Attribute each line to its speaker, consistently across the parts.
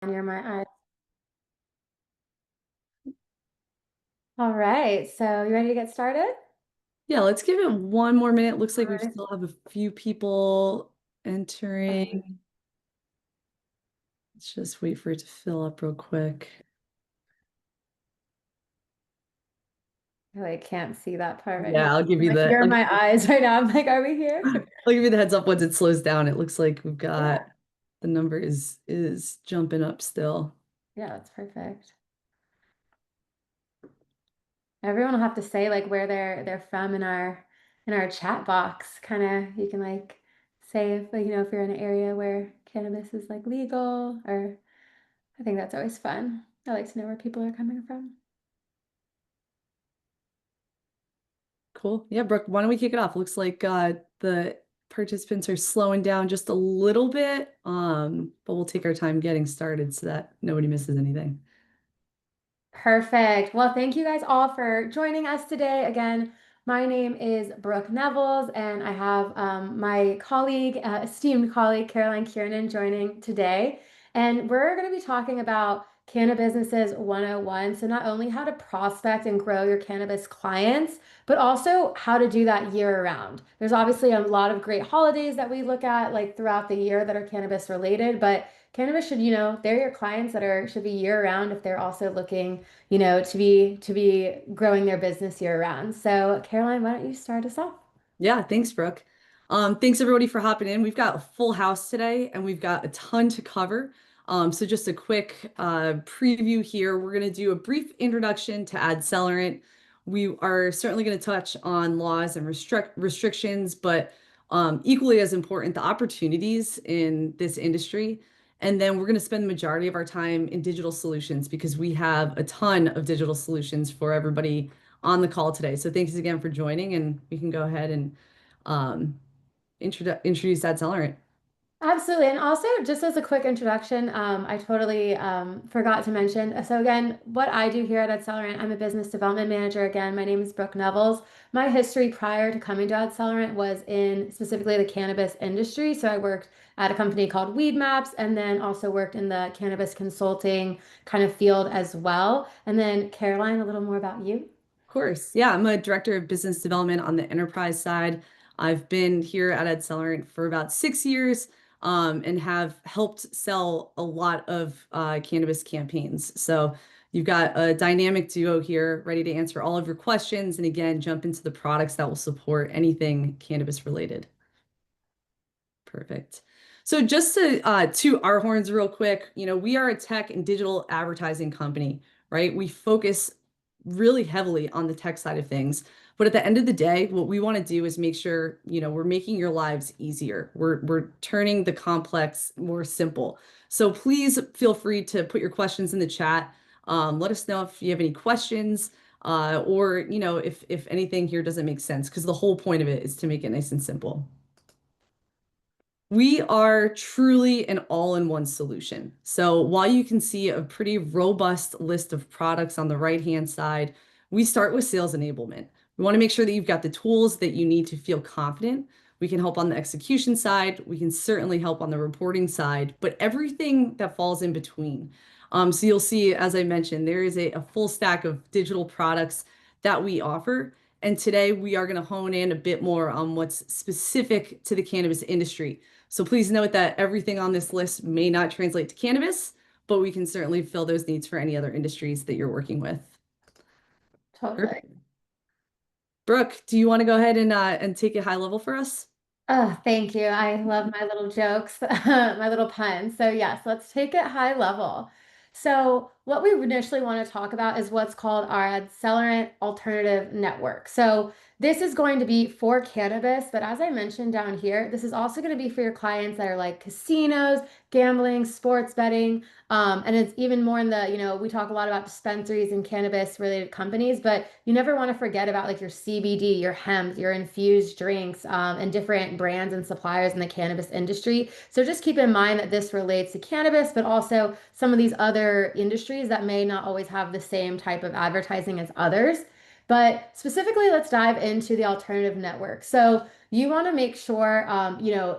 Speaker 1: Near my eyes. All right, so you ready to get started?
Speaker 2: Yeah, let's give it one more minute. Looks like we
Speaker 1: Alright.
Speaker 2: still have a few people
Speaker 1: Um,
Speaker 2: entering. Let's just wait for it to fill up real quick.
Speaker 1: I like can't see that part right now.
Speaker 2: Yeah, I'll give
Speaker 1: I'm
Speaker 2: you
Speaker 1: like,
Speaker 2: the
Speaker 1: you're in my eyes right now. I'm like, are we here?
Speaker 2: I'll give you the heads up once it slows down. It looks like we've got
Speaker 1: Yeah,
Speaker 2: the number is jumping up still.
Speaker 1: yeah, that's perfect. Everyone will have to say like where they're from in our chat box. Kind of you can like say if like if you're in an area where cannabis is like legal or I think that's always fun. I like to know where people are coming from.
Speaker 2: Cool. Yeah, Brooke, why don't we kick it off? Looks like the participants are slowing down just a little bit. But we'll take our time getting started so that nobody misses anything.
Speaker 1: Perfect. Well, thank you guys all for joining us today. Again, my name is Brooke Nevels, and I have my colleague, esteemed colleague, Caroline Kiernan, joining today. And we're going to be talking about Canna-businesses 101. So, not only how to prospect and grow your cannabis clients, but also how to do that year round. There's obviously a lot of great holidays that we look at like throughout the year that are cannabis related, but cannabis should, they're your clients that are should be year round if they're also looking to be growing their business year round. So, Caroline, why don't you start us off?
Speaker 2: Yeah, thanks, Brooke. Thanks everybody for hopping in. We've got a full house today and we've got a ton to cover. So just a quick preview here. We're going to do a brief introduction to AdCellerant. We are certainly going to touch on laws and restrictions, but equally as important, the opportunities in this industry. And then we're going to spend the majority of our time in digital solutions because we have a ton of digital solutions for everybody on the call today. So thanks again for joining, and we can go ahead and um, introduce that accelerant.
Speaker 1: Absolutely. And also, just as a quick introduction, I totally forgot to mention. So, again, what I do here at Accelerant, I'm a business development manager. Again, my name is Brooke Nevels. My history prior to coming to Accelerant was in specifically the cannabis industry. So, I worked at a company called Weed Maps and then also worked in the cannabis consulting kind of field as well. And then, Caroline, a little more about you.
Speaker 2: Of course. Yeah, I'm a director of business development on the enterprise side. I've been here at Accelerant for about 6 years and have helped sell a lot of cannabis campaigns. So you've got a dynamic duo here ready to answer all of your questions and again, jump into the products that will support anything cannabis related. Perfect. So just to toot our horns real quick, we are a tech and digital advertising company, right? We focus really heavily on the tech side of things. But at the end of the day, what we want to do is make sure, we're making your lives easier. We're turning the complex more simple. So please feel free to put your questions in the chat. Let us know if you have any questions, or if anything here doesn't make sense, because the whole point of it is to make it nice and simple. We are truly an all-in-one solution. So while you can see a pretty robust list of products on the right-hand side, we start with sales enablement. We want to make sure that you've got the tools that you need to feel confident. We can help on the execution side. We can certainly help on the reporting side, but everything that falls in between. So you'll see, as I mentioned, there is a full stack of digital products that we offer. And today we are going to hone in a bit more on what's specific to the cannabis industry. So please note that everything on this list may not translate to cannabis, but we can certainly fill those needs for any other industries that you're working with.
Speaker 1: Totally.
Speaker 2: Perfect. Brooke, do you want to go ahead and take it high level for us?
Speaker 1: Oh, thank you. I love my little jokes, my little puns. So, yes, let's take it high level. So, what we initially want to talk about is what's called our Accelerant Alternative Network. So, this is going to be for cannabis, but as I mentioned down here, this is also going to be for your clients that are like casinos, gambling, sports betting. And it's even more in the, we talk a lot about dispensaries and cannabis related companies, but you never want to forget about like your CBD, your hemp, your infused drinks, and different brands and suppliers in the cannabis industry. So just keep in mind that this relates to cannabis, but also some of these other industries that may not always have the same type of advertising as others. But specifically, let's dive into the alternative network. So you want to make sure,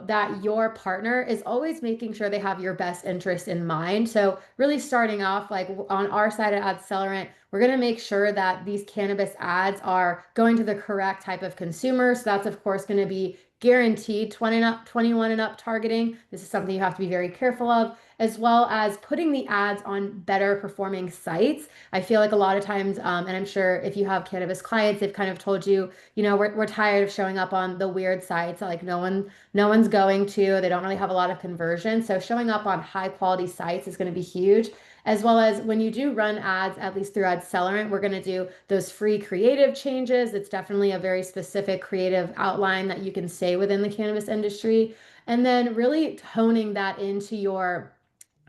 Speaker 1: that your partner is always making sure they have your best interest in mind. So really starting off like on our side at Accelerant, we're going to make sure that these cannabis ads are going to the correct type of consumer. So that's of course going to be guaranteed 20 and up, 21 and up targeting. This is something you have to be very careful of, as well as putting the ads on better performing sites. I feel like a lot of times, and I'm sure if you have cannabis clients, they've kind of told you, we're tired of showing up on the weird sites that like no one's going to. They don't really have a lot of conversion. So showing up on high quality sites is going to be huge. As well as when you do run ads, at least through Accelerant, we're going to do those free creative changes. It's definitely a very specific creative outline that you can say within the cannabis industry. And then really honing that into your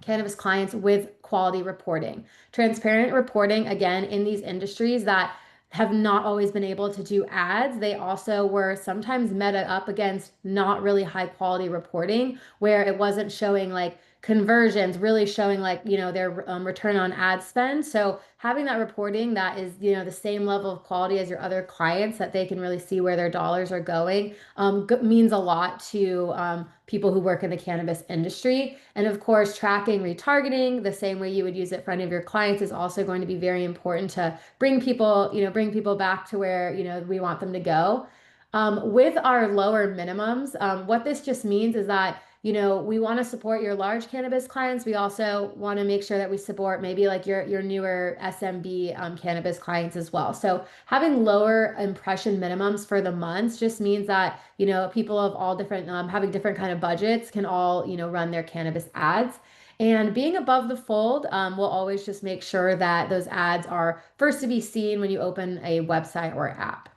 Speaker 1: cannabis clients with quality reporting. Transparent reporting, again, in these industries that have not always been able to do ads, they also were sometimes meta up against not really high quality reporting where it wasn't showing like conversions, really showing like, their return on ad spend. So having that reporting that is, the same level of quality as your other clients that they can really see where their dollars are going means a lot to people who work in the cannabis industry. And of course, tracking retargeting the same way you would use it for any of your clients is also going to be very important to bring people back to where, we want them to go. With our lower minimums, what this just means is that we want to support your large cannabis clients. We also want to make sure that we support maybe like your newer SMB cannabis clients as well. So having lower impression minimums for the months just means that people of all different having different kind of budgets can all run their cannabis ads. And being above the fold will always just make sure that those ads are first to be seen when you open a website or app.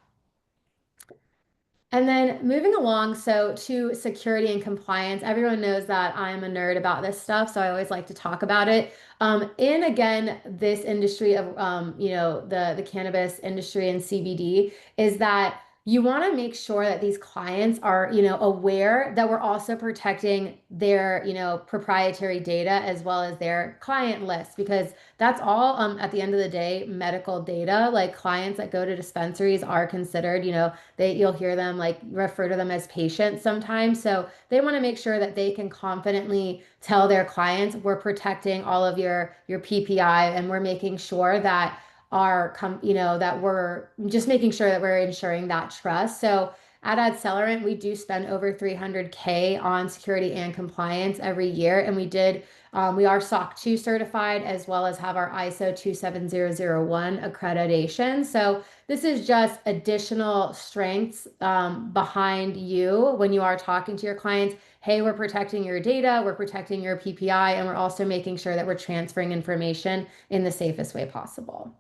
Speaker 1: And then moving along, so to security and compliance, everyone knows that I'm a nerd about this stuff, so I always like to talk about it. In again, this industry of the cannabis industry and CBD is that you want to make sure that these clients are aware that we're also protecting their proprietary data as well as their client list because that's all at the end of the day medical data. Like clients that go to dispensaries are considered you'll hear them like refer to them as patients sometimes. So they want to make sure that they can confidently tell their clients we're protecting all of your PPI and we're making sure that that we're just making sure that we're ensuring that trust. So at Accelerant, we do spend over 300K on security and compliance every year. And we are SOC 2 certified as well as have our ISO 27001 accreditation. So this is just additional strengths behind you when you are talking to your clients. Hey, we're protecting your data, we're protecting your PPI, and we're also making sure that we're transferring information in the safest way possible.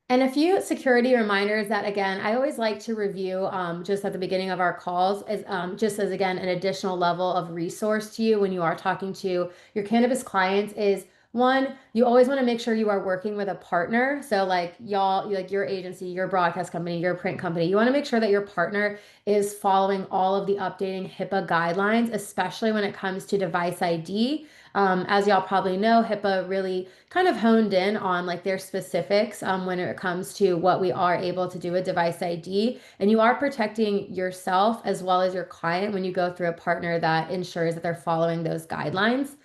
Speaker 1: And a few security reminders that, again, I always like to review just at the beginning of our calls, as just as, again, an additional level of resource to you when you are talking to your cannabis clients is one, you always want to make sure you are working with a partner. So, like y'all, like your agency, your broadcast company, your print company, you want to make sure that your partner is following all of the updating HIPAA guidelines, especially when it comes to device ID. As y'all probably know, HIPAA really kind of honed in on like their specifics when it comes to what we are able to do with device ID. And you are protecting yourself as well as your client when you go through a partner that ensures that they're following those guidelines.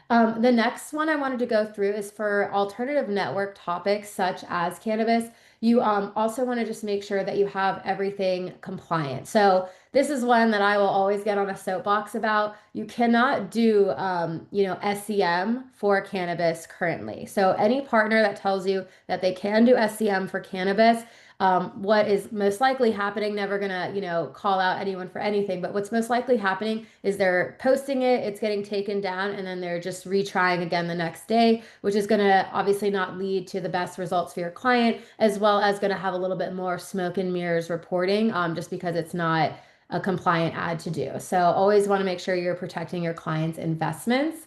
Speaker 1: The next one I wanted to go through is for alternative network topics such as cannabis. You also want to just make sure that you have everything compliant. So this is one that I will always get on a soapbox about. You cannot do, SCM for cannabis currently. So any partner that tells you that they can do SCM for cannabis, what is most likely happening, never gonna, call out anyone for anything, but what's most likely happening is they're posting it, it's getting taken down, and then they're just retrying again the next day, which is gonna obviously not lead to the best results for your client, as well as gonna have a little bit more smoke and mirrors reporting, just because it's not a compliant ad to do. So always want to make sure you're protecting your client's investments.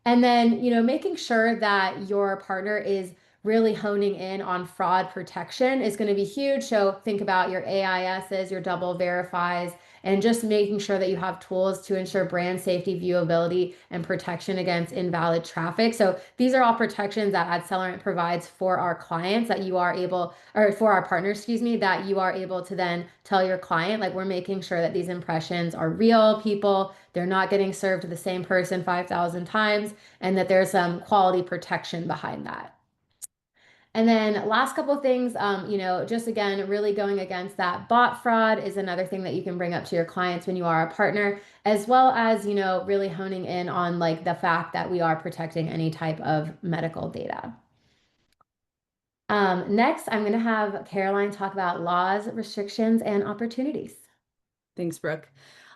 Speaker 1: And then, making sure that your partner is really honing in on fraud protection is going to be huge. So think about your AISs, your double verifies, and just making sure that you have tools to ensure brand safety, viewability, and protection against invalid traffic. So these are all protections that AdCellerant provides for our clients that you are able, or for our partners, excuse me, that you are able to then tell your client, like we're making sure that these impressions are real people, they're not getting served to the same person 5,000 times, and that there's some quality protection behind that. And then last couple of things, just again, really going against that bot fraud is another thing that you can bring up to your clients when you are a partner, as well as, really honing in on like the fact that we are protecting any type of medical data. Next, I'm going to have Caroline talk about laws, restrictions, and opportunities.
Speaker 2: Thanks, Brooke.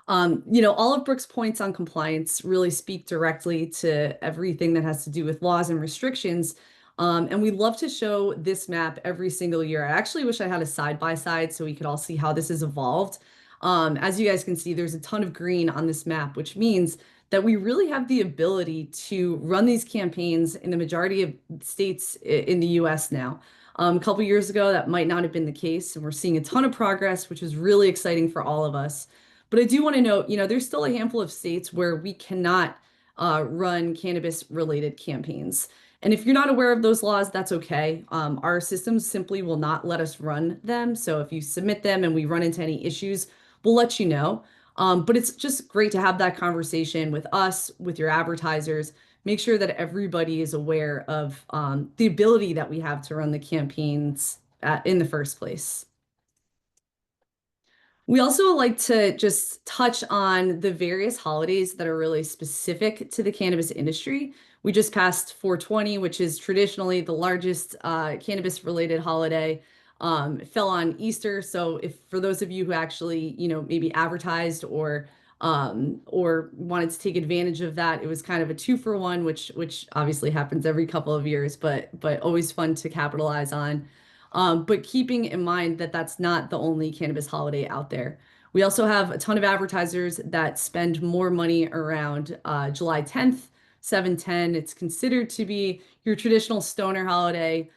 Speaker 2: All of Brooke's points on compliance really speak directly to everything that has to do with laws and restrictions. And we love to show this map every single year. I actually wish I had a side by side so we could all see how this has evolved. As you guys can see, there's a ton of green on this map, which means that we really have the ability to run these campaigns in the majority of states in the US now. A couple years ago, that might not have been the case, and we're seeing a ton of progress, which is really exciting for all of us. But I do want to note, there's still a handful of states where we cannot run cannabis-related campaigns. And if you're not aware of those laws, that's okay. Our systems simply will not let us run them. So if you submit them and we run into any issues, we'll let you know. But it's just great to have that conversation with us, with your advertisers, make sure that everybody is aware of the ability that we have to run the campaigns in the first place. We also like to just touch on the various holidays that are really specific to the cannabis industry. We just passed 420, which is traditionally the largest cannabis-related holiday. It fell on Easter, so if for those of you who actually, maybe advertised or wanted to take advantage of that, it was kind of a 2-for-1, which obviously happens every couple of years, but always fun to capitalize on. But keeping in mind that that's not the only cannabis holiday out there. We also have a ton of advertisers that spend more money around July 10th, 7/10. It's considered to be your traditional stoner holiday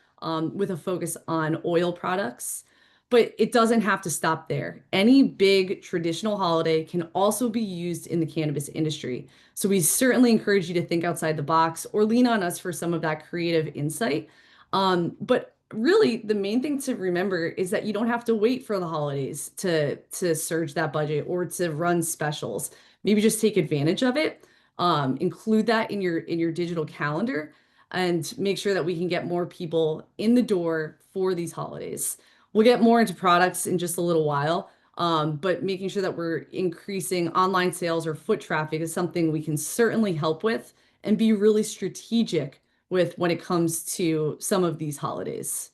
Speaker 2: with a focus on oil products. But it doesn't have to stop there. Any big traditional holiday can also be used in the cannabis industry. So we certainly encourage you to think outside the box or lean on us for some of that creative insight. But really, the main thing to remember is that you don't have to wait for the holidays to surge that budget or to run specials. Maybe just take advantage of it. Include that in your digital calendar and make sure that we can get more people in the door for these holidays. We'll get more into products in just a little while, but making sure that we're increasing online sales or foot traffic is something we can certainly help with and be really strategic with when it comes to some of these holidays.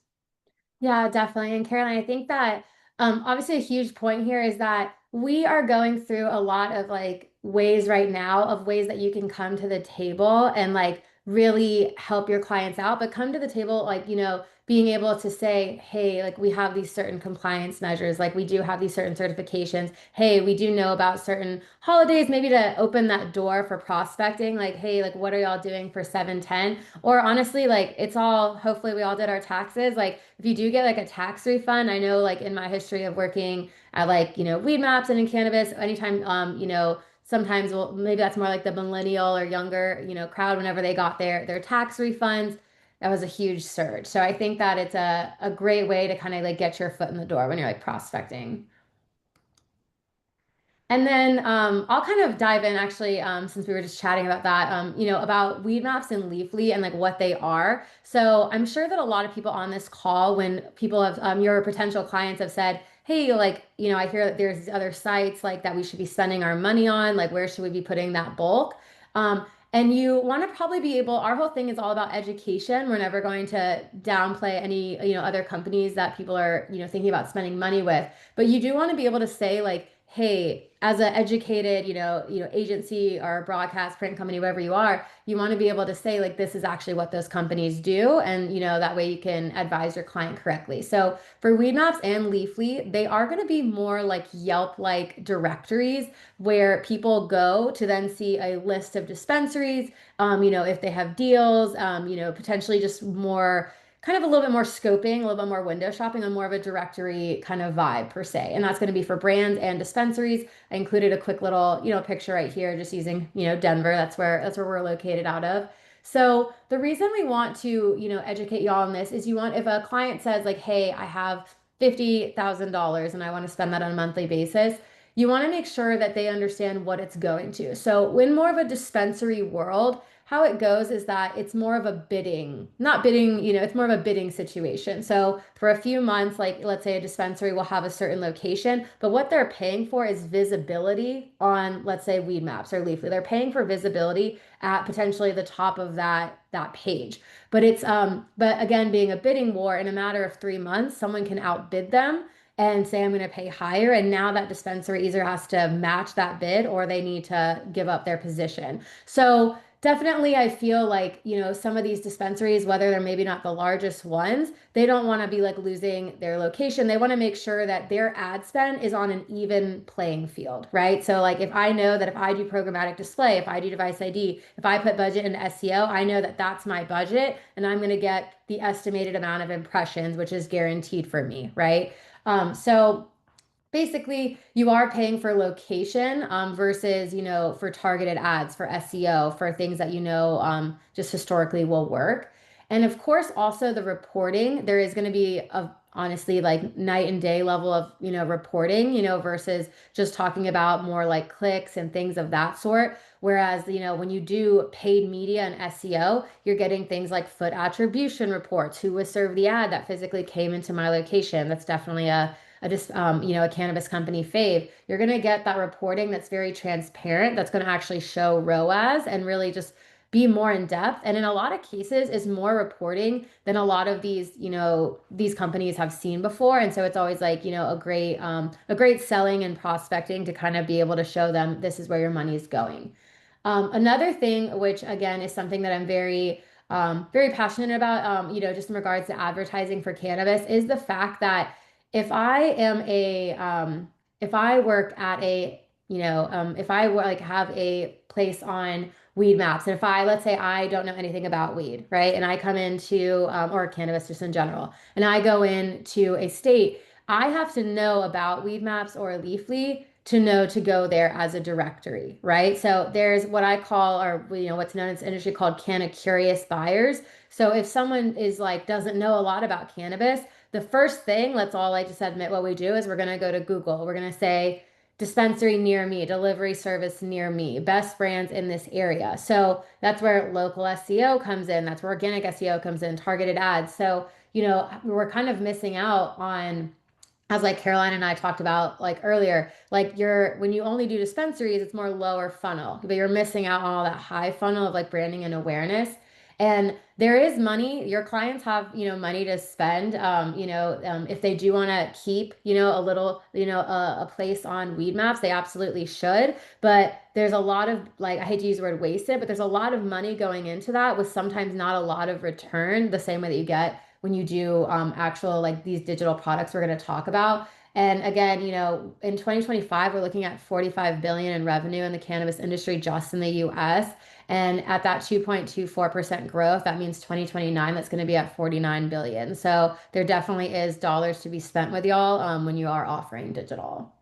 Speaker 1: Yeah, definitely. And Caroline, I think that obviously a huge point here is that we are going through a lot of like ways right now of ways that you can come to the table and like really help your clients out, but come to the table like, being able to say, hey, like we have these certain compliance measures, like we do have these certain certifications. Hey, we do know about certain holidays, maybe to open that door for prospecting, like, hey, like what are y'all doing for 7/10? Or honestly, like it's all, hopefully we all did our taxes. Like if you do get like a tax refund, I know like in my history of working at like, weed maps and in cannabis, anytime, sometimes well, maybe that's more like the millennial or younger, crowd, whenever they got their tax refunds, that was a huge surge. So I think that it's a great way to kind of like get your foot in the door when you're like prospecting. And then I'll kind of dive in actually, since we were just chatting about that, about weed maps and Leafly and like what they are. So I'm sure that a lot of people on this call, when people have your potential clients have said, hey, like, I hear that there's these other sites like that we should be spending our money on, like where should we be putting that bulk? And you want to probably be able, our whole thing is all about education. We're never going to downplay any, other companies that people are, thinking about spending money with. But you do want to be able to say like, hey, as an educated, agency or broadcast print company, wherever you are, you want to be able to say like this is actually what those companies do, and that way you can advise your client correctly. So for Weedmaps and Leafly, they are going to be more like Yelp-like directories where people go to then see a list of dispensaries, if they have deals, potentially just more kind of a little bit more scoping, a little bit more window shopping on more of a directory kind of vibe per se. And that's going to be for brands and dispensaries. I included a quick little, picture right here, just using, Denver. That's where we're located out of. So the reason we want to, educate y'all on this is you want, if a client says like, hey, I have $50,000 and I want to spend that on a monthly basis, you want to make sure that they understand what it's going to. So in more of a dispensary world, how it goes is that it's more of a bidding, not bidding, it's more of a bidding situation. So for a few months, like let's say a dispensary will have a certain location, but what they're paying for is visibility on, let's say, Weed Maps or Leafly. They're paying for visibility at potentially the top of that page. But again, being a bidding war, in a matter of 3 months, someone can outbid them and say, I'm going to pay higher. And now that dispensary either has to match that bid or they need to give up their position. So definitely, I feel like, some of these dispensaries, whether they're maybe not the largest ones, they don't want to be like losing their location. They want to make sure that their ad spend is on an even playing field, right? So, like, if I know that if I do programmatic display, if I do device ID, if I put budget into SEO, I know that that's my budget and I'm going to get the estimated amount of impressions, which is guaranteed for me, right? So basically you are paying for location versus for targeted ads for SEO for things that just historically will work. And of course also the reporting, there is going to be a honestly like night and day level of reporting versus just talking about more like clicks and things of that sort. Whereas, when you do paid media and SEO, you're getting things like foot attribution reports, who was served the ad that physically came into my location. That's definitely a cannabis company fave. You're going to get that reporting that's very transparent, that's going to actually show ROAS and really just be more in depth. And in a lot of cases is more reporting than a lot of these companies have seen before. And so it's always like, a great selling and prospecting to kind of be able to show them this is where your money is going. Another thing, which again is something that I'm very passionate about, just in regards to advertising for cannabis, is the fact that if I am if I work at if I like have a place on Weed Maps, and if let's say I don't know anything about weed, right, and I come into, or cannabis just in general, and I go into a state, I have to know about Weed Maps or Leafly to know to go there as a directory, right? So there's what I call, or what's known in this industry called canna curious buyers. So if someone is like doesn't know a lot about cannabis, the first thing, let's all like just admit what we do is we're going to go to Google. We're going to say dispensary near me, delivery service near me, best brands in this area. So that's where local SEO comes in. That's where organic SEO comes in, targeted ads. So, we're kind of missing out on, as like Caroline and I talked about like earlier, like when you only do dispensaries, it's more lower funnel, but you're missing out on all that high funnel of like branding and awareness. And there is money, your clients have, money to spend, if they do want to keep, a little, a place on Weed Maps, they absolutely should. But there's a lot of, like, I hate to use the word wasted, but there's a lot of money going into that with sometimes not a lot of return, the same way that you get when you do actual like these digital products we're going to talk about. And again, in 2025, we're looking at 45 billion in revenue in the cannabis industry just in the US. And at that 2.24% growth, that means 2029, that's going to be at 49 billion. So there definitely is dollars to be spent with y'all when you are offering digital.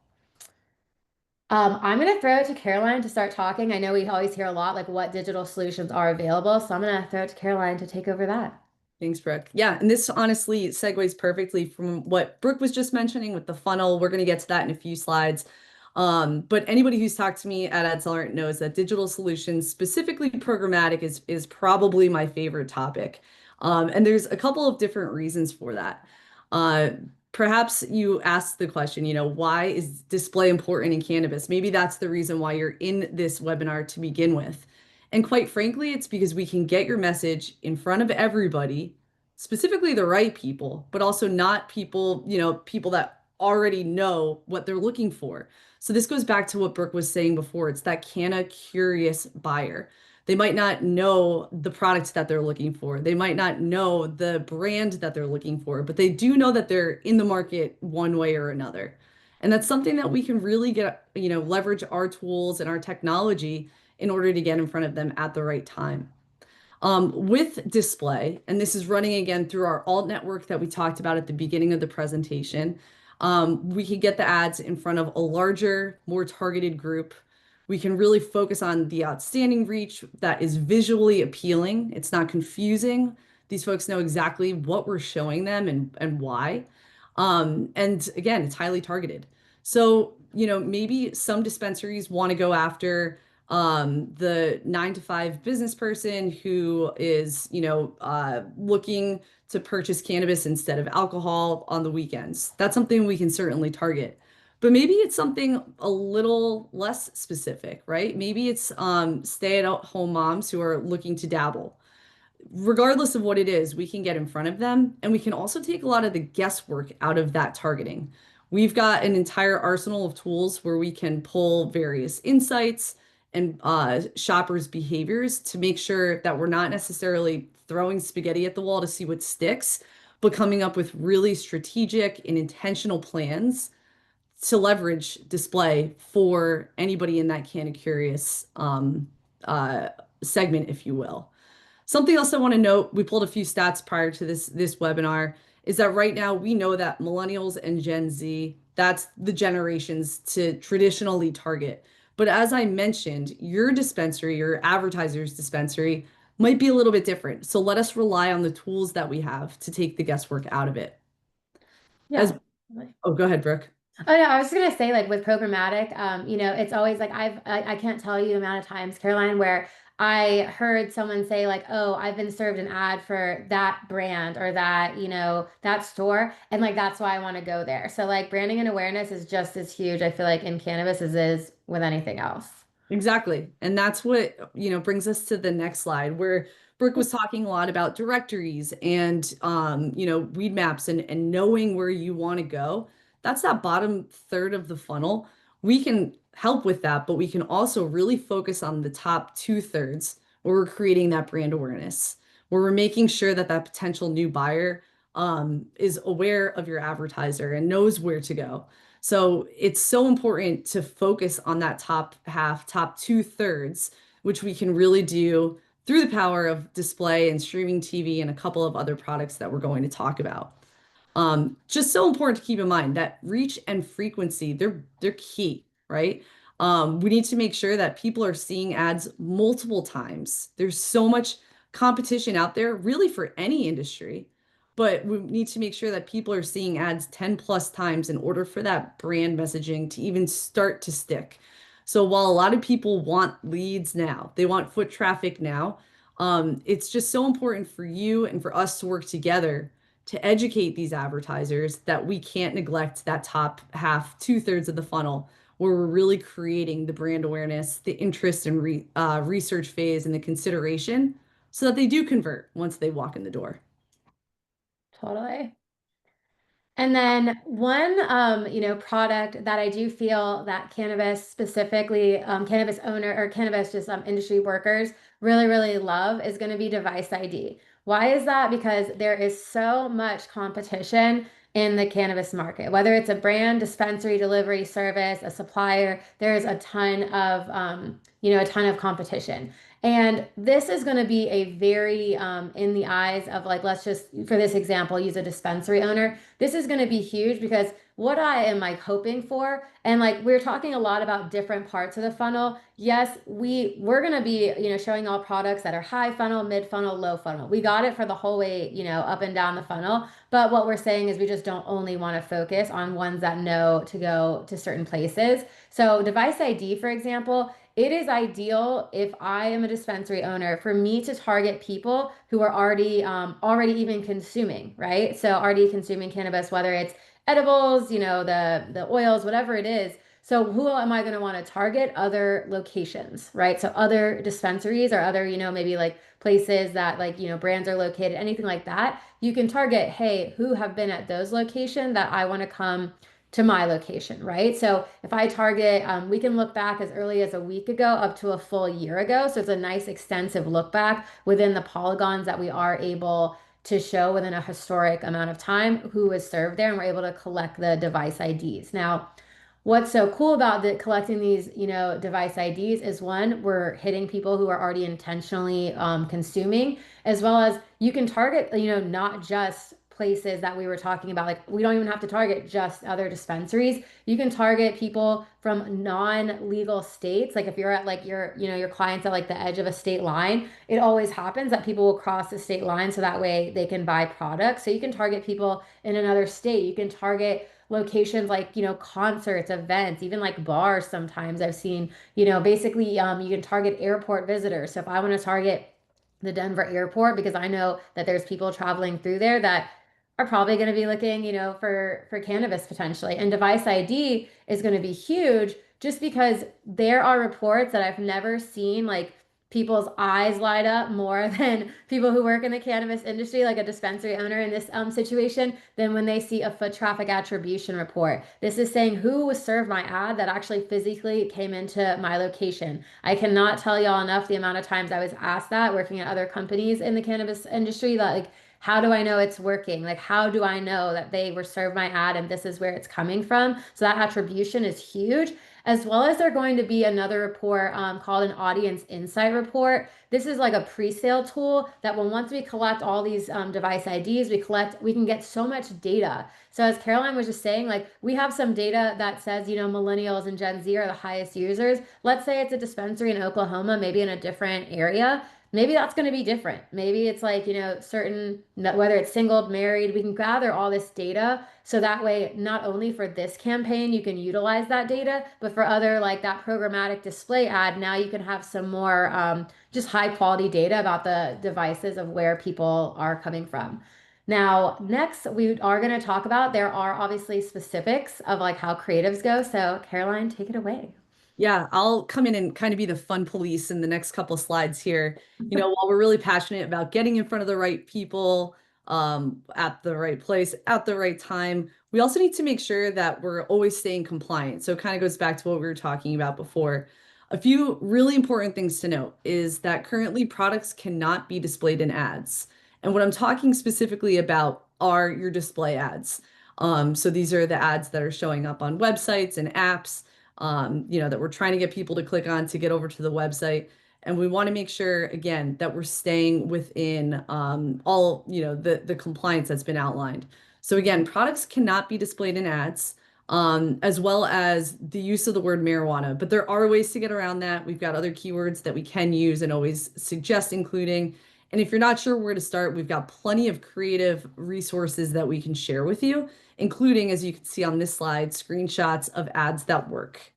Speaker 1: I'm going to throw it to Caroline to start talking. I know we always hear a lot like what digital solutions are available. So I'm going to throw it to Caroline to take over that.
Speaker 2: Thanks, Brooke. Yeah, and this honestly segues perfectly from what Brooke was just mentioning with the funnel. We're going to get to that in a few slides. But anybody who's talked to me at AdSellerant knows that digital solutions, specifically programmatic, is probably my favorite topic. And there's a couple of different reasons for that. Uh, Perhaps you asked the question, why is display important in cannabis? Maybe that's the reason why you're in this webinar to begin with. And quite frankly, it's because we can get your message in front of everybody, specifically the right people, but also not people, people that already know what they're looking for. So this goes back to what Brooke was saying before. It's that canna curious buyer. They might not know the product that they're looking for. They might not know the brand that they're looking for, but they do know that they're in the market one way or another. And that's something that we can really get, leverage our tools and our technology in order to get in front of them at the right time. With display, and this is running again through our alt network that we talked about at the beginning of the presentation, we can get the ads in front of a larger, more targeted group. We can really focus on the outstanding reach that is visually appealing. It's not confusing. These folks know exactly what we're showing them and why. And again, it's highly targeted. So, maybe some dispensaries want to go after the 9 to 5 business person who is, looking to purchase cannabis instead of alcohol on the weekends. That's something we can certainly target. But maybe it's something a little less specific, right? Maybe it's stay-at-home moms who are looking to dabble. Regardless of what it is, we can get in front of them and we can also take a lot of the guesswork out of that targeting. We've got an entire arsenal of tools where we can pull various insights and shoppers' behaviors to make sure that we're not necessarily throwing spaghetti at the wall to see what sticks, but coming up with really strategic and intentional plans to leverage display for anybody in that Canna Curious uh, segment, if you will. Something else I want to note, we pulled a few stats prior to this webinar, is that right now we know that millennials and Gen Z, that's the generations to traditionally target. But as I mentioned, your dispensary, your advertiser's dispensary might be a little bit different. So let us rely on the tools that we have to take the guesswork out of it.
Speaker 1: Yeah.
Speaker 2: As Oh, go ahead, Brooke.
Speaker 1: Oh yeah, I was just gonna say like with programmatic, it's always like I can't tell you the amount of times, Caroline, where I heard someone say like, "Oh, I've been served an ad for that brand or that, that store, and like that's why I want to go there." So like branding and awareness is just as huge, I feel like, in cannabis as is with anything else.
Speaker 2: Exactly. And that's what, brings us to the next slide where Brooke was talking a lot about directories and weed maps and knowing where you want to go. That's that bottom third of the funnel. We can help with that, but we can also really focus on the top 2/3 where we're creating that brand awareness, where we're making sure that that potential new buyer is aware of your advertiser and knows where to go. So it's so important to focus on that top half, top 2/3, which we can really do through the power of display and streaming TV and a couple of other products that we're going to talk about. Just so important to keep in mind that reach and frequency, they're key, right? We need to make sure that people are seeing ads multiple times. There's so much competition out there, really for any industry, but we need to make sure that people are seeing ads 10 plus times in order for that brand messaging to even start to stick. So while a lot of people want leads now, they want foot traffic now, it's just so important for you and for us to work together to educate these advertisers that we can't neglect that top half, 2/3 of the funnel, where we're really creating the brand awareness, the interest and research phase, and the consideration so that they do convert once they walk in the door.
Speaker 1: Totally. And then one, product that I do feel that cannabis specifically, cannabis owner or cannabis just industry workers really, really love is going to be device ID. Why is that? Because there is so much competition in the cannabis market, whether it's a brand, dispensary, delivery service, a supplier, there's a ton of competition. And this is going to be a very, in the eyes of like, let's just, for this example, use a dispensary owner. This is going to be huge because what I am like hoping for, and like we're talking a lot about different parts of the funnel. Yes, we're going to be, showing all products that are high funnel, mid funnel, low funnel. We got it for the whole way, up and down the funnel. But what we're saying is we just don't only want to focus on ones that know to go to certain places. So device ID, for example, it is ideal if I am a dispensary owner for me to target people who are already even consuming, right? So already consuming cannabis, whether it's edibles, the oils, whatever it is. So who am I going to want to target? Other locations, right? So other dispensaries or other, maybe like places that like, brands are located, anything like that. You can target, hey, who have been at those locations that I want to come to my location, right? So if I target, we can look back as early as a week ago up to a full year ago. So it's a nice extensive look back within the polygons that we are able to show within a historic amount of time who is served there, and we're able to collect the device IDs. Now, what's so cool about collecting these, device IDs is one, we're hitting people who are already intentionally consuming, as well as you can target, not just places that we were talking about. Like we don't even have to target just other dispensaries. You can target people from non-legal states. Like if you're at like your clients at like the edge of a state line, it always happens that people will cross the state line so that way they can buy products. So you can target people in another state. You can target locations like, concerts, events, even like bars sometimes I've seen, basically you can target airport visitors. So if I want to target the Denver airport because I know that there's people traveling through there that are probably going to be looking, for cannabis potentially. And device ID is going to be huge just because there are reports that I've never seen like people's eyes light up more than people who work in the cannabis industry, like a dispensary owner in this situation, than when they see a foot traffic attribution report. This is saying who was served my ad that actually physically came into my location. I cannot tell y'all enough the amount of times I was asked that working at other companies in the cannabis industry that like, how do I know it's working? Like, how do I know that they were served my ad and this is where it's coming from? So that attribution is huge, as well as they're going to be another report called an audience insight report. This is like a pre-sale tool that when once we collect all these device IDs, we can get so much data. So as Caroline was just saying, like we have some data that says, millennials and Gen Z are the highest users. Let's say it's a dispensary in Oklahoma, maybe in a different area. Maybe that's going to be different. Maybe it's like, certain, whether it's single, married, we can gather all this data. So that way, not only for this campaign, you can utilize that data, but for other like that programmatic display ad, now you can have some more just high quality data about the devices of where people are coming from. Now, next, we are going to talk about there are obviously specifics of like how creatives go. So, Caroline, take it away.
Speaker 2: Yeah, I'll come in and kind of be the fun police in the next couple slides here. While we're really passionate about getting in front of the right people, at the right place, at the right time, we also need to make sure that we're always staying compliant. So it kind of goes back to what we were talking about before. A few really important things to note is that currently products cannot be displayed in ads. And what I'm talking specifically about are your display ads. So these are the ads that are showing up on websites and apps, that we're trying to get people to click on to get over to the website. And we want to make sure, again, that we're staying within all, the compliance that's been outlined. So again, products cannot be displayed in ads, as well as the use of the word marijuana. But there are ways to get around that. We've got other keywords that we can use and always suggest including. And if you're not sure where to start, we've got plenty of creative resources that we can share with you, including, as you can see on this slide, screenshots of ads that work.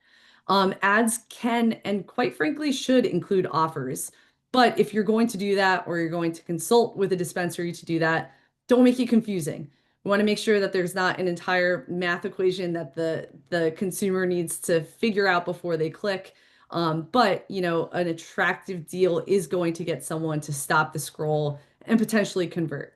Speaker 2: Ads can and quite frankly should include offers. But if you're going to do that or you're going to consult with a dispensary to do that, don't make it confusing. We want to make sure that there's not an entire math equation that the consumer needs to figure out before they click. But an attractive deal is going to get someone to stop the scroll and potentially convert.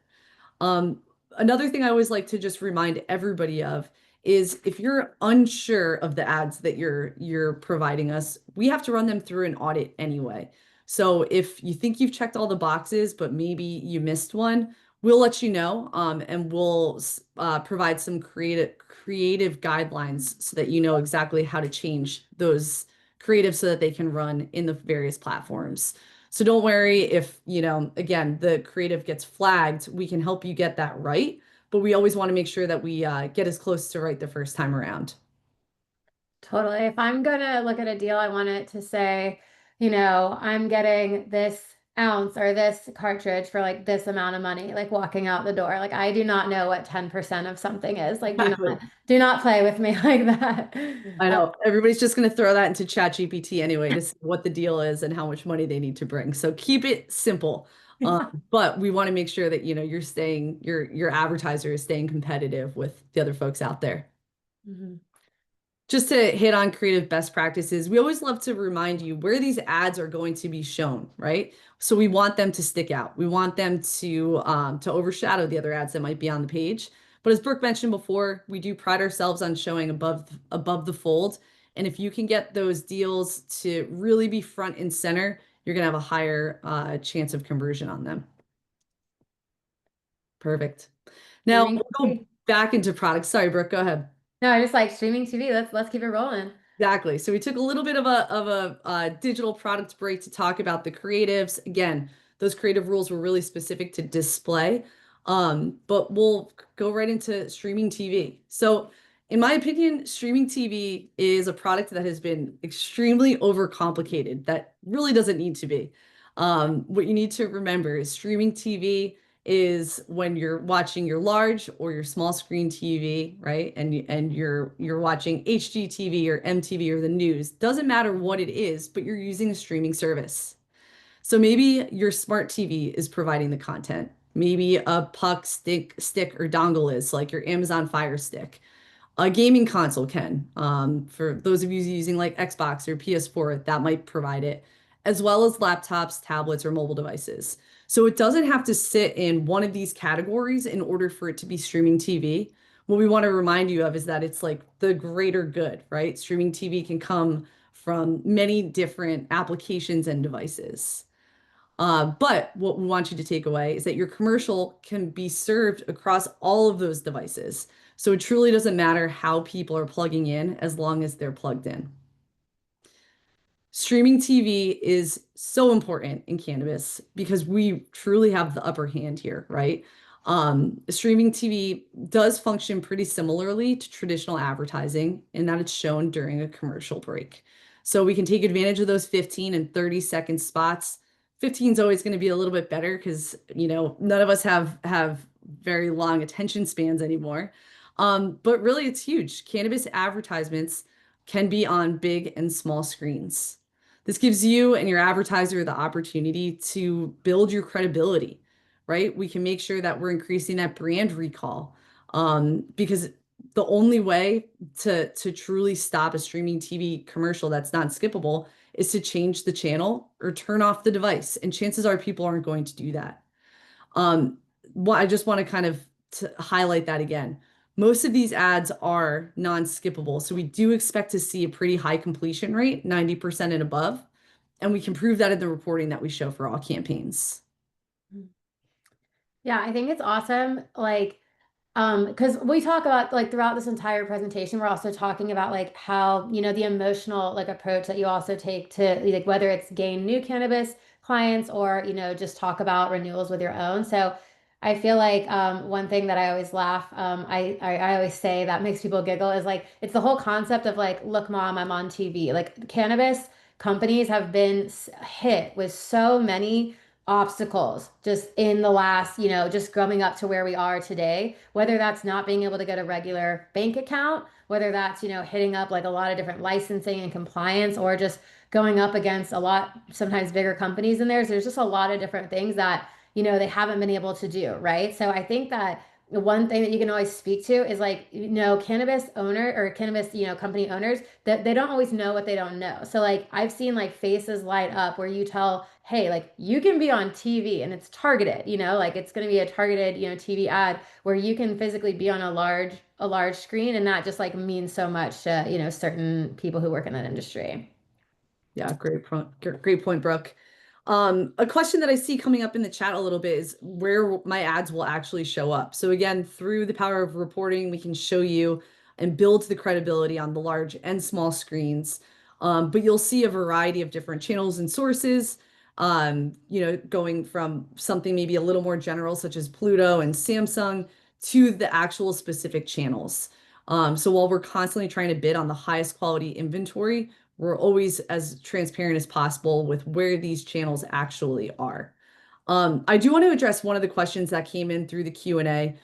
Speaker 2: Um, Another thing I always like to just remind everybody of is if you're unsure of the ads that you're providing us, we have to run them through an audit anyway. So if you think you've checked all the boxes, but maybe you missed one, we'll let you know, and we'll provide some creative guidelines so that you know exactly how to change those creatives so that they can run in the various platforms. So don't worry if, again, the creative gets flagged, we can help you get that right. But we always want to make sure that we get as close to right the first time around.
Speaker 1: Totally. If I'm gonna look at a deal, I want it to say, I'm getting this ounce or this cartridge for like this amount of money, like walking out the door. Like I do not know what 10% of something is. Like
Speaker 2: Exactly.
Speaker 1: do not play with me like that.
Speaker 2: I know everybody's just going to throw that into ChatGPT anyway to see what the deal is and how much money they need to bring. So keep it simple. But we want to make sure that you're staying your advertiser is staying competitive with the other folks out there.
Speaker 1: Mhm.
Speaker 2: Just to hit on creative best practices, we always love to remind you where these ads are going to be shown, right? So we want them to stick out. We want them to overshadow the other ads that might be on the page. But as Brooke mentioned before, we do pride ourselves on showing above the fold. And if you can get those deals to really be front and center, you're gonna have a higher chance of conversion on them. Perfect. Now
Speaker 1: Hearing.
Speaker 2: we'll go back into products. Sorry, Brooke, go ahead.
Speaker 1: No, I just like streaming TV. Let's keep it rolling.
Speaker 2: Exactly. So we took a little bit of a digital product break to talk about the creatives. Again, those creative rules were really specific to display. But we'll go right into streaming TV. So, in my opinion, streaming TV is a product that has been extremely overcomplicated. That really doesn't need to be. What you need to remember is streaming TV is when you're watching your large or your small screen TV, right? And you're watching HGTV or MTV or the news. Doesn't matter what it is, but you're using a streaming service. So maybe your smart TV is providing the content. Maybe a puck stick or dongle is like your Amazon Fire Stick. A gaming console can. For those of you using like Xbox or PS4, that might provide it, as well as laptops, tablets, or mobile devices. So it doesn't have to sit in one of these categories in order for it to be streaming TV. What we want to remind you of is that it's like the greater good, right? Streaming TV can come from many different applications and devices. But what we want you to take away is that your commercial can be served across all of those devices. So it truly doesn't matter how people are plugging in as long as they're plugged in. Streaming TV is so important in cannabis because we truly have the upper hand here, right? Streaming TV does function pretty similarly to traditional advertising in that it's shown during a commercial break. So we can take advantage of those 15 and 30-second spots. 15 is always going to be a little bit better because, none of us have very long attention spans anymore. But really it's huge. Cannabis advertisements can be on big and small screens. This gives you and your advertiser the opportunity to build your credibility, right? We can make sure that we're increasing that brand recall, because the only way to truly stop a streaming TV commercial that's not skippable is to change the channel or turn off the device. And chances are people aren't going to do that. Um, I just want to kind of to highlight that again. Most of these ads are non-skippable, so we do expect to see a pretty high completion rate, 90% and above, and we can prove that in the reporting that we show for all campaigns.
Speaker 1: Yeah, I think it's awesome. Like, because we talk about like throughout this entire presentation, we're also talking about like how, the emotional like approach that you also take to like whether it's gain new cannabis clients or, just talk about renewals with your own. So I feel like one thing that I always laugh, I always say that makes people giggle is like it's the whole concept of like, look, mom, I'm on TV. Like cannabis companies have been hit with so many obstacles just in the last, just growing up to where we are today, whether that's not being able to get a regular bank account, whether that's, hitting up like a lot of different licensing and compliance, or just going up against a lot, sometimes bigger companies in there. So there's just a lot of different things that, they haven't been able to do, right? So I think that the one thing that you can always speak to is like, cannabis owner or cannabis, company owners that they don't always know what they don't know. So like I've seen like faces light up where you tell, hey, like you can be on TV and it's targeted, like it's going to be a targeted, TV ad where you can physically be on a large screen, and that just like means so much to, certain people who work in that industry.
Speaker 2: Yeah, great point, Brooke. A question that I see coming up in the chat a little bit is where my ads will actually show up. So again, through the power of reporting, we can show you and build the credibility on the large and small screens. But you'll see a variety of different channels and sources, going from something maybe a little more general, such as Pluto and Samsung, to the actual specific channels. So while we're constantly trying to bid on the highest quality inventory, we're always as transparent as possible with where these channels actually are. I do want to address one of the questions that came in through the Q&A.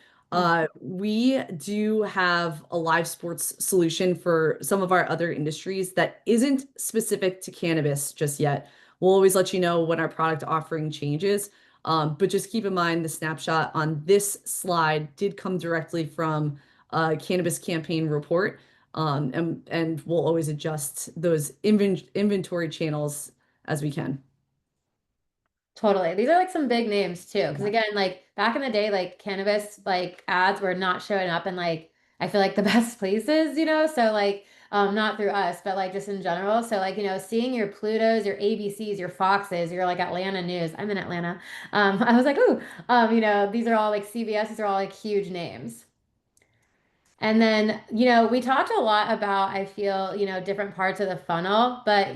Speaker 2: We do have a live sports solution for some of our other industries that isn't specific to cannabis just yet. We'll always let you know when our product offering changes. But just keep in mind the snapshot on this slide did come directly from a cannabis campaign report. And we'll always adjust those inventory channels as we can.
Speaker 1: Totally. These are like some big names too. Because
Speaker 2: Yeah.
Speaker 1: again, like back in the day, like cannabis like ads were not showing up in like I feel like the best places, So like not through us, but like just in general. So like, seeing your Plutos, your ABCs, your Foxes, your like Atlanta news. I'm in Atlanta. I was like, ooh, these are all like CBS, these are all like huge names. And then, we talked a lot about, I feel, different parts of the funnel, but,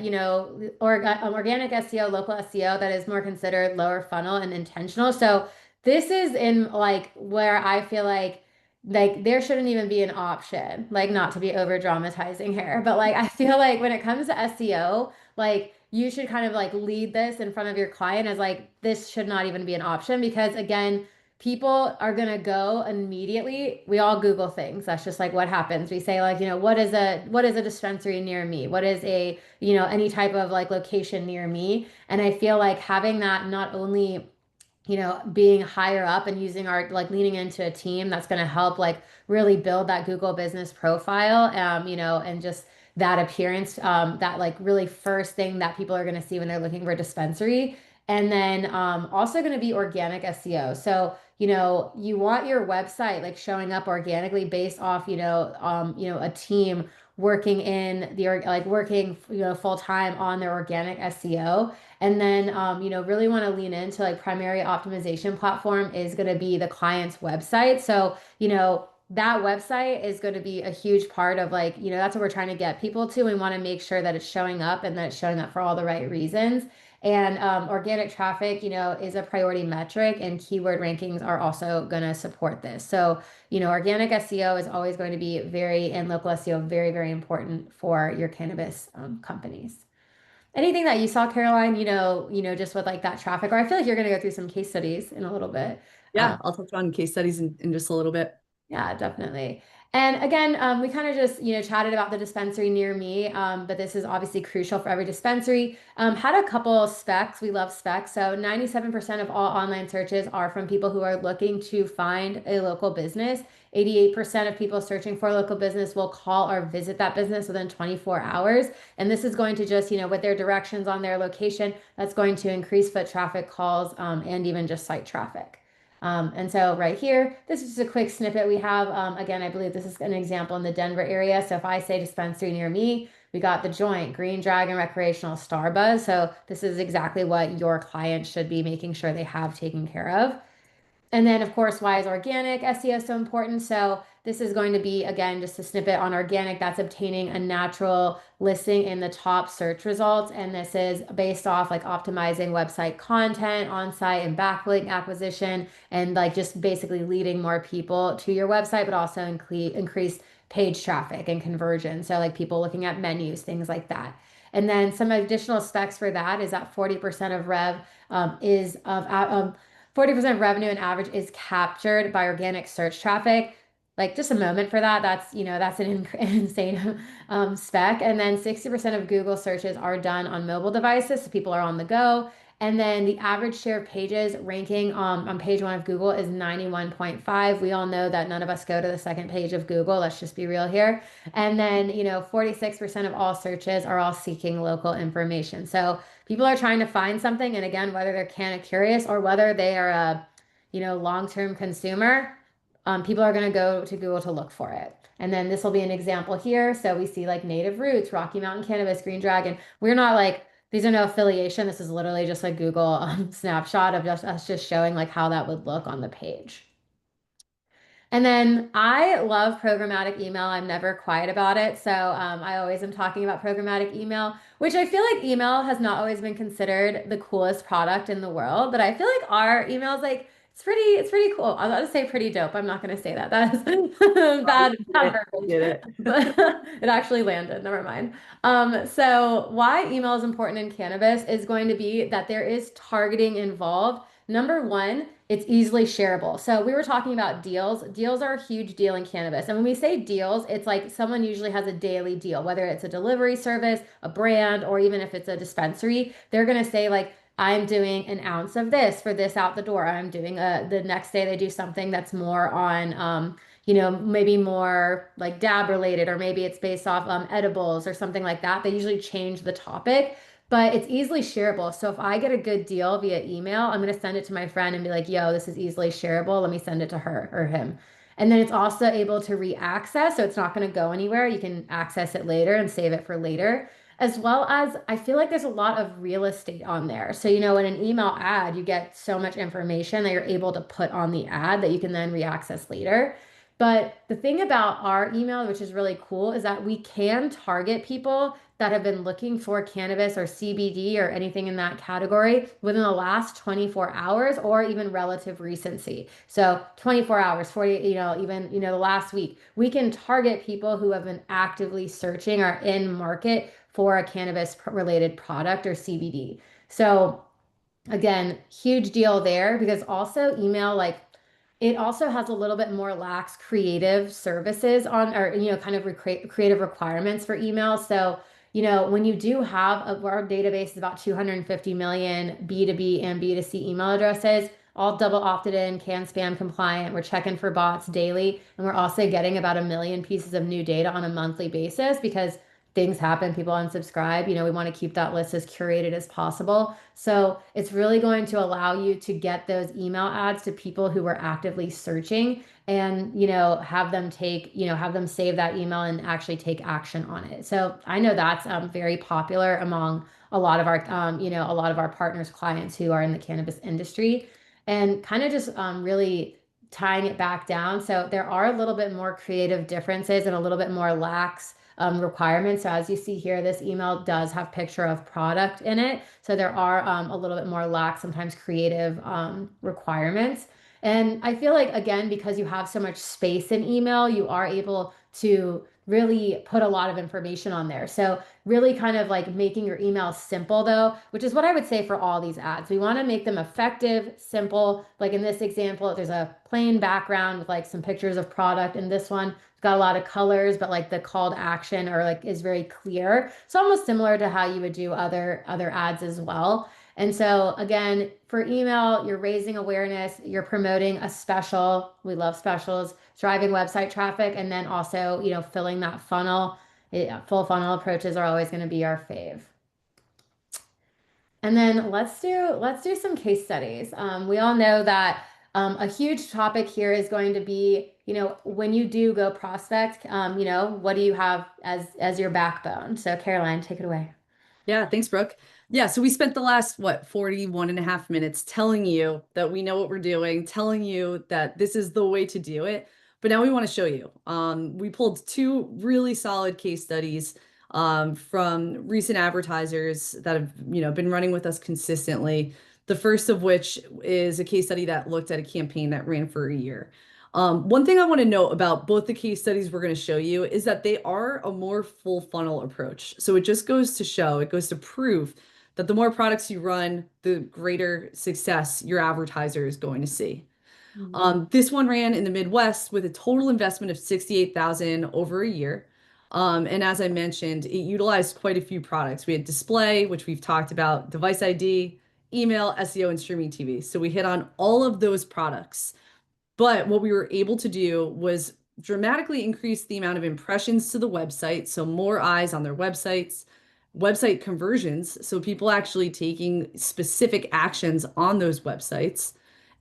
Speaker 1: organic SEO, local SEO, that is more considered lower funnel and intentional. So this is in like where I feel like there shouldn't even be an option, like not to be over dramatizing here, but like I feel like when it comes to SEO, like you should kind of like lead this in front of your client as like this should not even be an option because again, people are going to go immediately. We all Google things. That's just like what happens. We say like, what is a dispensary near me? What is any type of like location near me? And I feel like having that not only being higher up and using our like leaning into a team that's going to help like really build that Google business profile, and just that appearance, that like really first thing that people are going to see when they're looking for a dispensary. And then also going to be organic SEO. So, you want your website like showing up organically based off, a team working in the like working, full time on their organic SEO. And then, really want to lean into like primary optimization platform is going to be the client's website. So, that website is going to be a huge part of like, that's what we're trying to get people to. We want to make sure that it's showing up and that it's showing up for all the right reasons. And organic traffic, is a priority metric, and keyword rankings are also going to support this. So, organic SEO is always going to be and local SEO very, very important for your cannabis companies. Anything that you saw, Caroline, just with like that traffic, or I feel like you're going to go through some case studies in a little bit.
Speaker 2: Yeah, I'll touch on case studies in just a little bit.
Speaker 1: Yeah, definitely. And again, we kind of just, chatted about the dispensary near me, but this is obviously crucial for every dispensary. Had a couple specs. We love specs. So 97% of all online searches are from people who are looking to find a local business. 88% of people searching for a local business will call or visit that business within 24 hours. And this is going to just, with their directions on their location, that's going to increase foot traffic calls, and even just site traffic. And so right here, this is just a quick snippet we have. Again, I believe this is an example in the Denver area. So if I say dispensary near me, we got the Joint, Green Dragon Recreational, Starbuzz. So this is exactly what your client should be making sure they have taken care of. And then, of course, why is organic SEO so important? So this is going to be, again, just a snippet on organic. That's obtaining a natural listing in the top search results. And this is based off like optimizing website content, on-site and backlink acquisition, and like just basically leading more people to your website, but also increase page traffic and conversion. So like people looking at menus, things like that. And then some additional specs for that is that 40% of rev is of 40% of revenue and average is captured by organic search traffic. Like just a moment for that. That's an insane spec. And then 60% of Google searches are done on mobile devices, so people are on the go. And then the average share of pages ranking on page one of Google is 91.5. We all know that none of us go to the second page of Google. Let's just be real here. And then, 46% of all searches are all seeking local information. So people are trying to find something, and again, whether they're kind of curious or whether they are a, long-term consumer, people are going to go to Google to look for it. And then this will be an example here. So we see like Native Roots, Rocky Mountain Cannabis, Green Dragon. We're not like these are no affiliation. This is literally just a Google snapshot of just us just showing like how that would look on the page. And then I love programmatic email. I'm never quiet about it. So I always am talking about programmatic email, which I feel like email has not always been considered the coolest product in the world. But I feel like our email is like, it's pretty cool. I was about to say pretty dope. I'm not going to say that. That's
Speaker 2: Oh,
Speaker 1: bad
Speaker 2: you
Speaker 1: verbiage,
Speaker 2: get it.
Speaker 1: but it actually landed. Never mind. So why email is important in cannabis is going to be that there is targeting involved. Number one, it's easily shareable. So we were talking about deals. Deals are a huge deal in cannabis. And when we say deals, it's like someone usually has a daily deal, whether it's a delivery service, a brand, or even if it's a dispensary, they're going to say like, I'm doing an ounce of this for this out the door. I'm doing the next day they do something that's more on, maybe more like dab related, or maybe it's based off edibles or something like that. They usually change the topic, but it's easily shareable. So if I get a good deal via email, I'm going to send it to my friend and be like, yo, this is easily shareable. Let me send it to her or him. And then it's also able to re-access. So it's not going to go anywhere. You can access it later and save it for later. As well as I feel like there's a lot of real estate on there. So, in an email ad, you get so much information that you're able to put on the ad that you can then re-access later. But the thing about our email, which is really cool, is that we can target people that have been looking for cannabis or CBD or anything in that category within the last 24 hours or even relative recency. So 24 hours, 40, even, the last week. We can target people who have been actively searching or in market for a cannabis related product or CBD. So again, huge deal there because also email, like it also has a little bit more lax creative services on, or, kind of creative requirements for email. So, when you do have our database is about 250 million B2B and B2C email addresses, all double opted in, can spam compliant. We're checking for bots daily. And we're also getting about 1 million pieces of new data on a monthly basis because things happen, people unsubscribe. We want to keep that list as curated as possible. So it's really going to allow you to get those email ads to people who are actively searching and, have them save that email and actually take action on it. So I know that's very popular among a lot of our partners, clients who are in the cannabis industry and kind of just really tying it back down. So there are a little bit more creative differences and a little bit more lax requirements. So as you see here, this email does have picture of product in it. So there are a little bit more lax, sometimes creative requirements. And I feel like, again, because you have so much space in email, you are able to really put a lot of information on there. So really kind of like making your email simple though, which is what I would say for all these ads. We want to make them effective, simple. Like in this example, there's a plain background with like some pictures of product. In this one, it's got a lot of colors, but like the call to action or like is very clear. It's almost similar to how you would do other ads as well. And so again, for email, you're raising awareness, you're promoting a special. We love specials, driving website traffic, and then also, filling that funnel. Yeah, full funnel approaches are always going to be our fave. And then let's do some case studies. We all know that a huge topic here is going to be, when you do go prospect, what do you have as your backbone? So Caroline, take it away.
Speaker 2: Yeah, thanks, Brooke. Yeah, so we spent the last, 41.5 minutes telling you that we know what we're doing, telling you that this is the way to do it. But now we want to show you. We pulled two really solid case studies from recent advertisers that have, been running with us consistently. The first of which is a case study that looked at a campaign that ran for a year. One thing I want to note about both the case studies we're going to show you is that they are a more full funnel approach. So it just goes to show, it goes to prove that the more products you run, the greater success your advertiser is going to see.
Speaker 1: Mhm.
Speaker 2: This one ran in the Midwest with a total investment of 68,000 over a year. And as I mentioned, it utilized quite a few products. We had display, which we've talked about, device ID, email, SEO, and streaming TV. So we hit on all of those products. But what we were able to do was dramatically increase the amount of impressions to the website, so more eyes on their websites, website conversions, so people actually taking specific actions on those websites.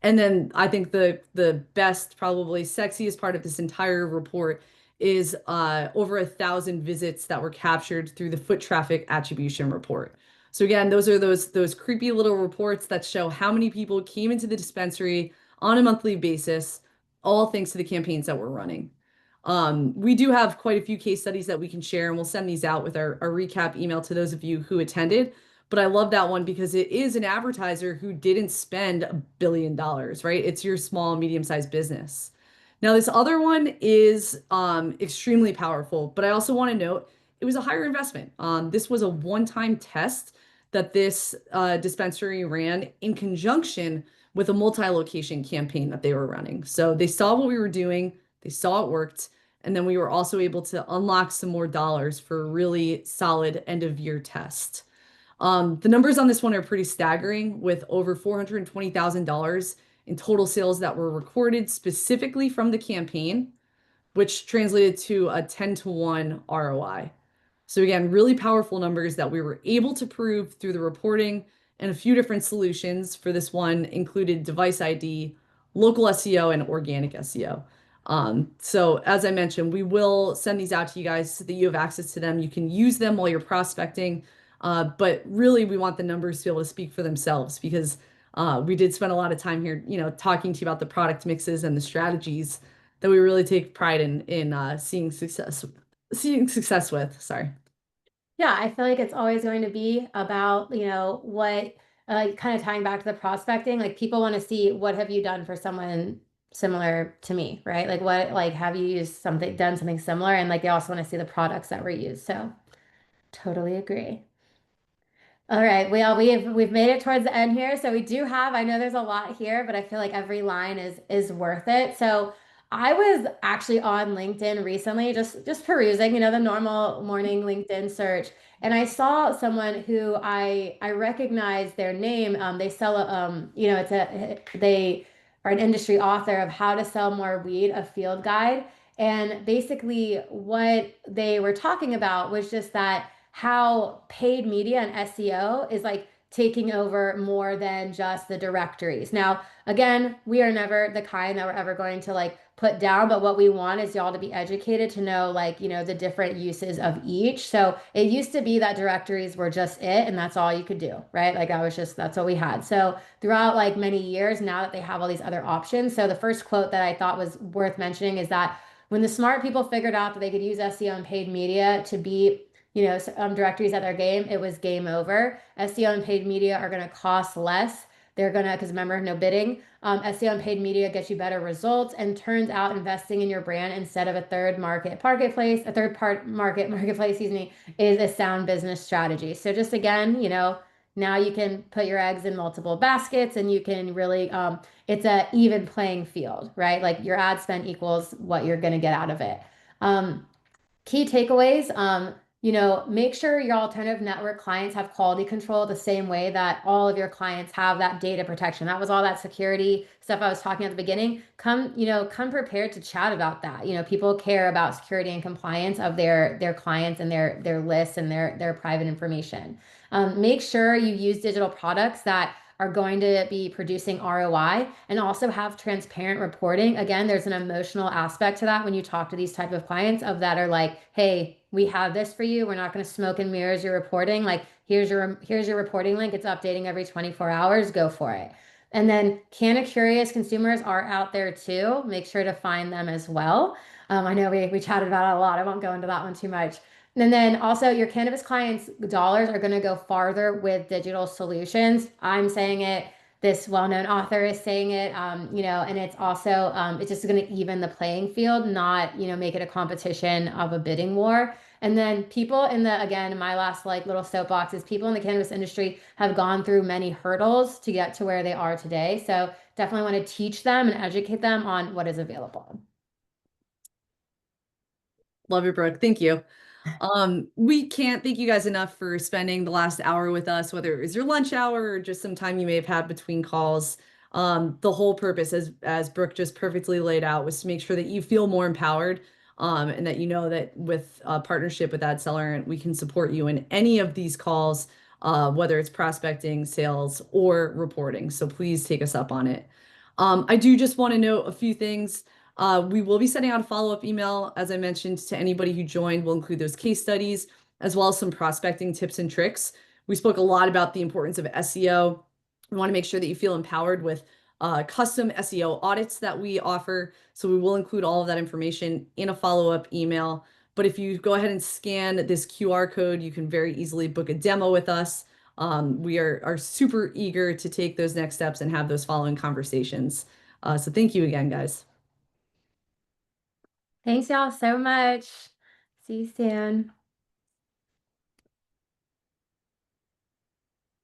Speaker 2: And then I think the best, probably sexiest part of this entire report is over 1,000 visits that were captured through the foot traffic attribution report. So again, those are those creepy little reports that show how many people came into the dispensary on a monthly basis, all thanks to the campaigns that we're running. We do have quite a few case studies that we can share, and we'll send these out with our recap email to those of you who attended. But I love that one because it is an advertiser who didn't spend $1 billion, right? It's your small, medium-sized business. Now, this other one is extremely powerful, but I also want to note it was a higher investment. This was a one-time test that this dispensary ran in conjunction with a multi-location campaign that they were running. So they saw what we were doing, they saw it worked, and then we were also able to unlock some more dollars for a really solid end of year test. The numbers on this one are pretty staggering with over $420,000 in total sales that were recorded specifically from the campaign, which translated to a 10-to-1 ROI. So again, really powerful numbers that we were able to prove through the reporting, and a few different solutions for this one included device ID, local SEO, and organic SEO. So as I mentioned, we will send these out to you guys so that you have access to them. You can use them while you're prospecting, but really we want the numbers to be able to speak for themselves because we did spend a lot of time here, talking to you about the product mixes and the strategies that we really take pride in seeing success with. Sorry.
Speaker 1: Yeah, I feel like it's always going to be about, what, kind of tying back to the prospecting, like people want to see what have you done for someone similar to me, right? Like what, like have you used something, done something similar? And like they also want to see the products that were used. So totally agree. All right, we've made it towards the end here. So we do have, I know there's a lot here, but I feel like every line is worth it. So I was actually on LinkedIn recently, just perusing, the normal morning LinkedIn search, and I saw someone who I recognize their name. They sell they are an industry author of How to Sell More Weed, a field guide. And basically what they were talking about was just that how paid media and SEO is like taking over more than just the directories. Now, again, we are never the kind that we're ever going to like put down, but what we want is y'all to be educated to know like, the different uses of each. So it used to be that directories were just it and that's all you could do, right? Like that's what we had. So throughout like many years, now that they have all these other options. So the first quote that I thought was worth mentioning is that when the smart people figured out that they could use SEO and paid media to be directories at their game, it was game over. SEO and paid media are going to cost less. They're going to, because remember, no bidding. SEO and paid media gets you better results and turns out investing in your brand instead of a third part marketplace, excuse me, is a sound business strategy. So just again, now you can put your eggs in multiple baskets and you can really, it's a even playing field, right? Like your ad spend equals what you're going to get out of it. Um, Key takeaways, make sure your alternative network clients have quality control the same way that all of your clients have that data protection. That was all that security stuff I was talking at the beginning. Come prepared to chat about that. People care about security and compliance of their clients and their lists and their private information. Make sure you use digital products that are going to be producing ROI and also have transparent reporting. Again, there's an emotional aspect to that when you talk to these type of clients of that are like, hey, we have this for you. We're not going to smoke and mirrors your reporting. Like here's your reporting link. It's updating every 24 hours. Go for it. And then Canna curious consumers are out there too. Make sure to find them as well. I know we chatted about it a lot. I won't go into that one too much. And then also your cannabis clients' dollars are going to go farther with digital solutions. I'm saying it. This well-known author is saying it, and it's also it's just going to even the playing field, not make it a competition of a bidding war. And then people again, my last like little soapbox is people in the cannabis industry have gone through many hurdles to get to where they are today. So definitely want to teach them and educate them on what is available.
Speaker 2: Love you, Brooke. Thank you. We can't thank you guys enough for spending the last hour with us, whether it was your lunch hour or just some time you may have had between calls. The whole purpose, as Brooke just perfectly laid out, was to make sure that you feel more empowered, and that you know that with a partnership with AdCellerant, we can support you in any of these calls, whether it's prospecting, sales, or reporting. So please take us up on it. I do just want to note a few things. We will be sending out a follow-up email, as I mentioned, to anybody who joined. We'll include those case studies as well as some prospecting tips and tricks. We spoke a lot about the importance of SEO. We want to make sure that you feel empowered with custom SEO audits that we offer. So we will include all of that information in a follow-up email. But if you go ahead and scan this QR code, you can very easily book a demo with us. We are super eager to take those next steps and have those following conversations. So thank you again, guys.
Speaker 1: Thanks y'all so much. See you soon.